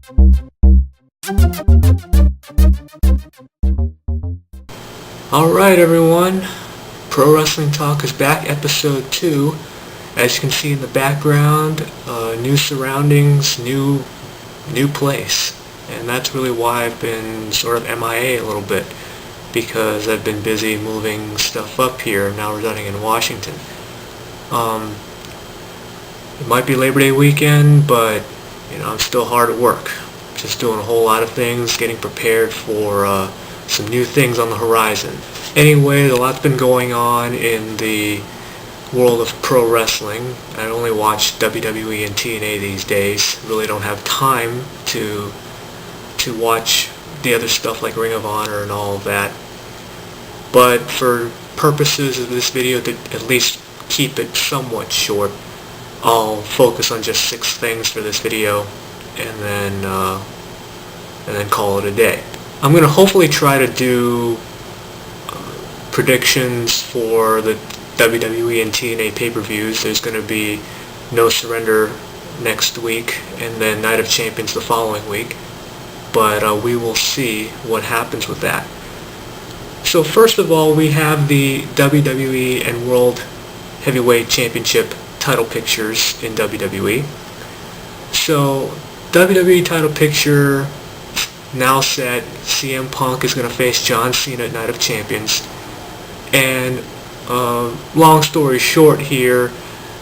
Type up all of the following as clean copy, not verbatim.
Alright everyone, Pro Wrestling Talk is back, episode 2. As you can see in the background, new surroundings, new place. And that's really why I've been sort of MIA a little bit, because I've been busy moving stuff up here, now residing in Washington. It might be Labor Day weekend, but I'm still hard at work. Just doing a whole lot of things, getting prepared for some new things on the horizon. Anyway, a lot's been going on in the world of pro wrestling. I only watch WWE and TNA these days. Really don't have time to watch the other stuff like Ring of Honor and all of that. But for purposes of this video, to at least keep it somewhat short, I'll focus on just 6 things for this video and then call it a day. I'm going to hopefully try to do predictions for the WWE and TNA pay-per-views. There's going to be No Surrender next week and then Night of Champions the following week. But we will see what happens with that. So first of all, we have the WWE and World Heavyweight Championship title pictures in WWE. So WWE title picture now set, CM Punk is going to face John Cena at Night of Champions. And long story short here,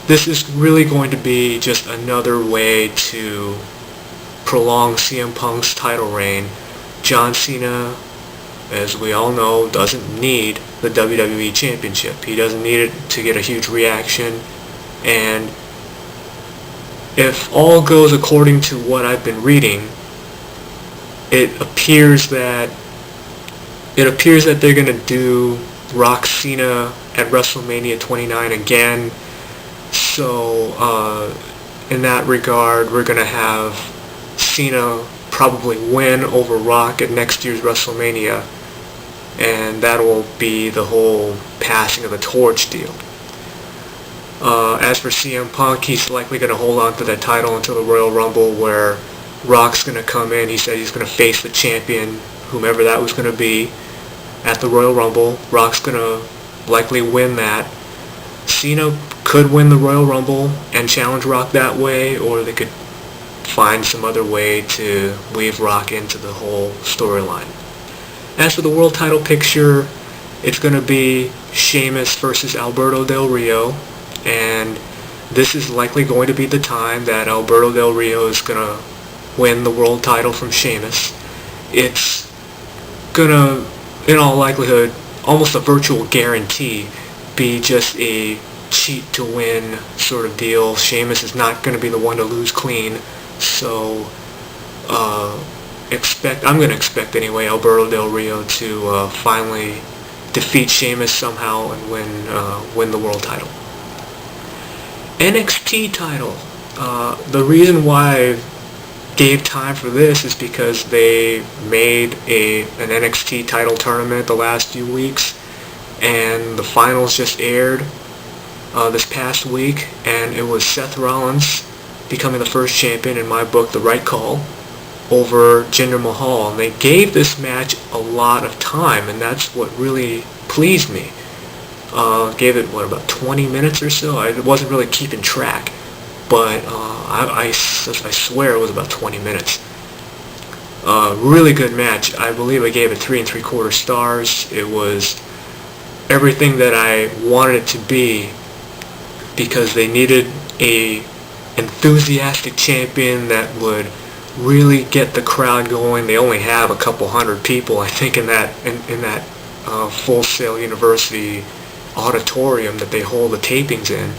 this is really going to be just another way to prolong CM Punk's title reign. John Cena, as we all know, doesn't need the WWE Championship. He doesn't need it to get a huge reaction. And if all goes according to what I've been reading, it appears that they're going to do Rock Cena at WrestleMania 29 again. So in that regard, we're going to have Cena probably win over Rock at next year's WrestleMania, and that will be the whole passing of the torch deal. As for CM Punk, he's likely going to hold on to that title until the Royal Rumble, where Rock's going to come in. He said he's going to face the champion, whomever that was going to be, at the Royal Rumble. Rock's going to likely win that. Cena could win the Royal Rumble and challenge Rock that way, or they could find some other way to weave Rock into the whole storyline. As for the world title picture, it's going to be Sheamus versus Alberto Del Rio, and this is likely going to be the time that Alberto Del Rio is going to win the world title from Sheamus. It's going to, in all likelihood, almost a virtual guarantee, be just a cheat to win sort of deal. Sheamus is not going to be the one to lose clean, so I'm going to expect anyway Alberto Del Rio to finally defeat Sheamus somehow and win the world title. NXT title. The reason why I gave time for this is because they made an NXT title tournament the last few weeks, and the finals just aired this past week, and it was Seth Rollins becoming the first champion, in my book, the right call, over Jinder Mahal. And they gave this match a lot of time, and that's what really pleased me. Gave it, about 20 minutes or so? I wasn't really keeping track, but I swear it was about 20 minutes. Really good match. I believe I gave it 3 3/4 stars. It was everything that I wanted it to be, because they needed a enthusiastic champion that would really get the crowd going. They only have a couple hundred people, I think, in that Full Sail University auditorium that they hold the tapings in.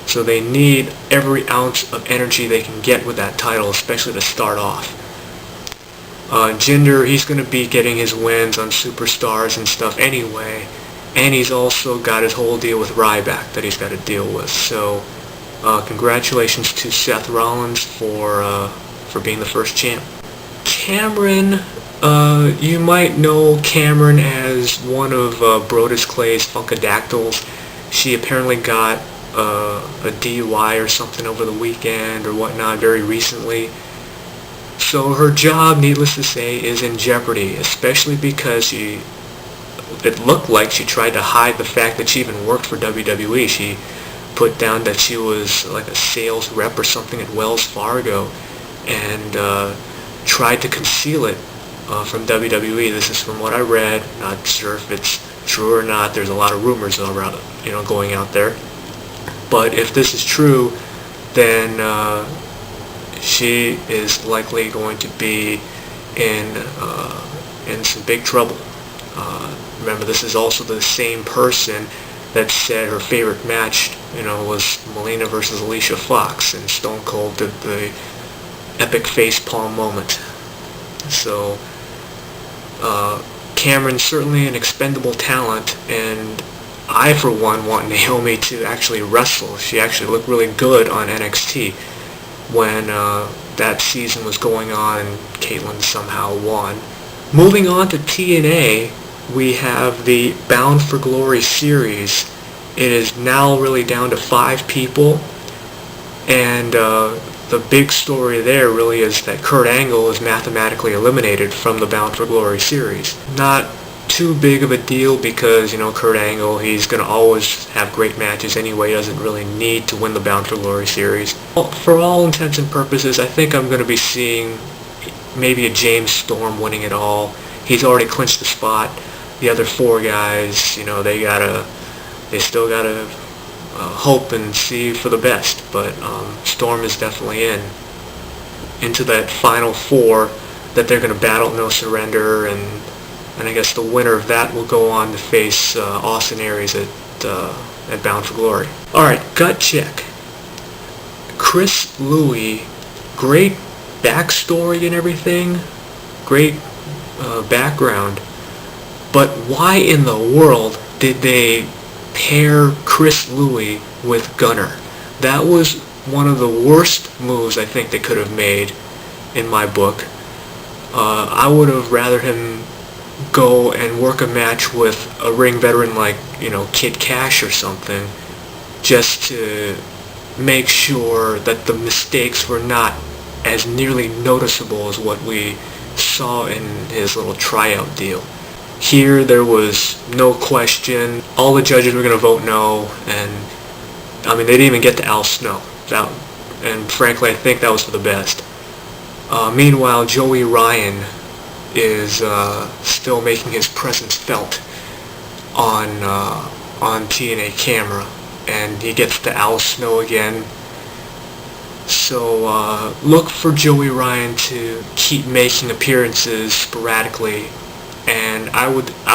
So they need every ounce of energy they can get with that title, especially to start off. Jinder, he's going to be getting his wins on Superstars and stuff anyway, and he's also got his whole deal with Ryback that he's got to deal with. So congratulations to Seth Rollins for being the first champ. Cameron, you might know Cameron as one of Brodus Clay's Funkadactyls. She apparently got a DUI or something over the weekend or whatnot very recently. So her job, needless to say, is in jeopardy, especially because it looked like she tried to hide the fact that she even worked for WWE. She put down that she was like a sales rep or something at Wells Fargo, and tried to conceal it from WWE. This is from what I read. Not sure if it's true or not. There's a lot of rumors around, going out there. But if this is true, then she is likely going to be in some big trouble. Remember, this is also the same person that said her favorite match, was Melina versus Alicia Fox, and Stone Cold did the epic facepalm moment. So Cameron's certainly an expendable talent, and I, for one, want Naomi to actually wrestle. She actually looked really good on NXT when that season was going on and Caitlyn somehow won. Moving on to TNA, we have the Bound for Glory series. It is now really down to 5 people, and the big story there really is that Kurt Angle is mathematically eliminated from the Bound for Glory series. Not too big of a deal because, Kurt Angle, he's going to always have great matches anyway. He doesn't really need to win the Bound for Glory series. For all intents and purposes, I think I'm going to be seeing maybe a James Storm winning it all. He's already clinched the spot. The other 4 guys, they still gotta hope and see for the best. But Storm is definitely into that final 4 that they're gonna battle No Surrender, and I guess the winner of that will go on to face Austin Aries at Bound for Glory. All right, gut check. Chris Louis, great backstory and everything, great background. But why in the world did they pair Chris Louis with Gunner? That was one of the worst moves I think they could have made in my book. I would have rather him go and work a match with a ring veteran like, Kid Cash or something, just to make sure that the mistakes were not as nearly noticeable as what we saw in his little tryout deal. Here, there was no question. All the judges were going to vote no, and they didn't even get to Al Snow. And frankly, I think that was for the best. Meanwhile, Joey Ryan is still making his presence felt on TNA camera, and he gets to Al Snow again. So look for Joey Ryan to keep making appearances sporadically. And I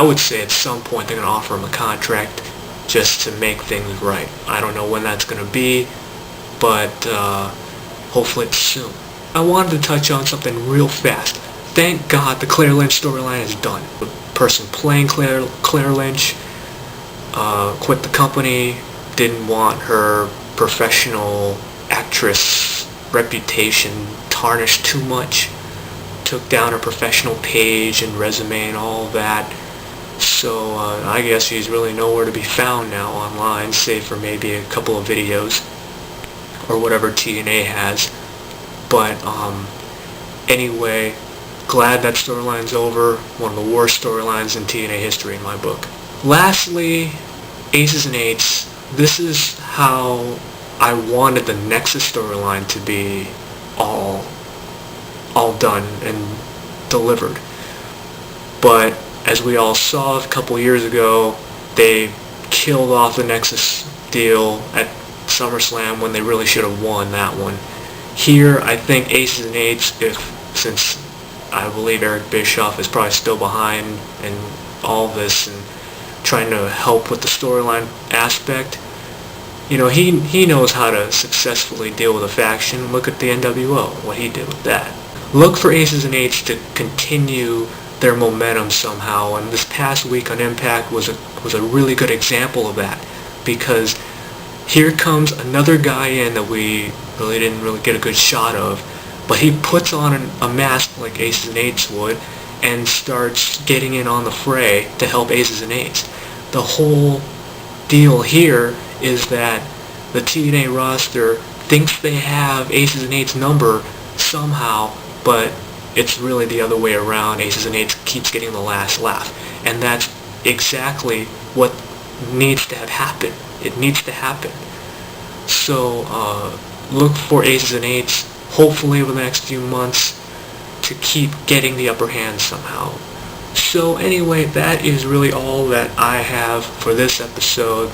would say at some point they're going to offer him a contract just to make things right. I don't know when that's going to be, but hopefully it's soon. I wanted to touch on something real fast. Thank God the Claire Lynch storyline is done. The person playing Claire Lynch quit the company, didn't want her professional actress reputation tarnished too much. Took down her professional page and resume and all that. So I guess she's really nowhere to be found now online, save for maybe a couple of videos or whatever TNA has. But anyway, glad that storyline's over. One of the worst storylines in TNA history in my book. Lastly, Aces and Eights. This is how I wanted the Nexus storyline to be all done and delivered. But as we all saw a couple years ago, they killed off the Nexus deal at SummerSlam when they really should have won that one. Here, I think Aces and Eights, since I believe Eric Bischoff is probably still behind in all this and trying to help with the storyline aspect, he knows how to successfully deal with a faction. Look at the NWO, what he did with that. Look for Aces and Eights to continue their momentum somehow, and this past week on Impact was a really good example of that, because here comes another guy in that we really didn't get a good shot of, but he puts on a mask like Aces and Eights would and starts getting in on the fray to help Aces and Eights. The whole deal here is that the TNA roster thinks they have Aces and Eights' number somehow, but it's really the other way around. Aces and Eights keeps getting the last laugh, and that's exactly what needs to have happened. It needs to happen. So look for Aces and Eights, hopefully over the next few months, to keep getting the upper hand somehow. So anyway, that is really all that I have for this episode.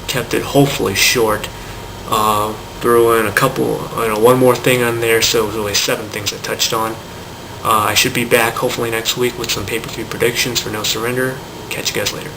Kept it hopefully short. Threw in a couple, one more thing on there, so it was really 7 things I touched on. I should be back hopefully next week with some pay-per-view predictions for No Surrender. Catch you guys later.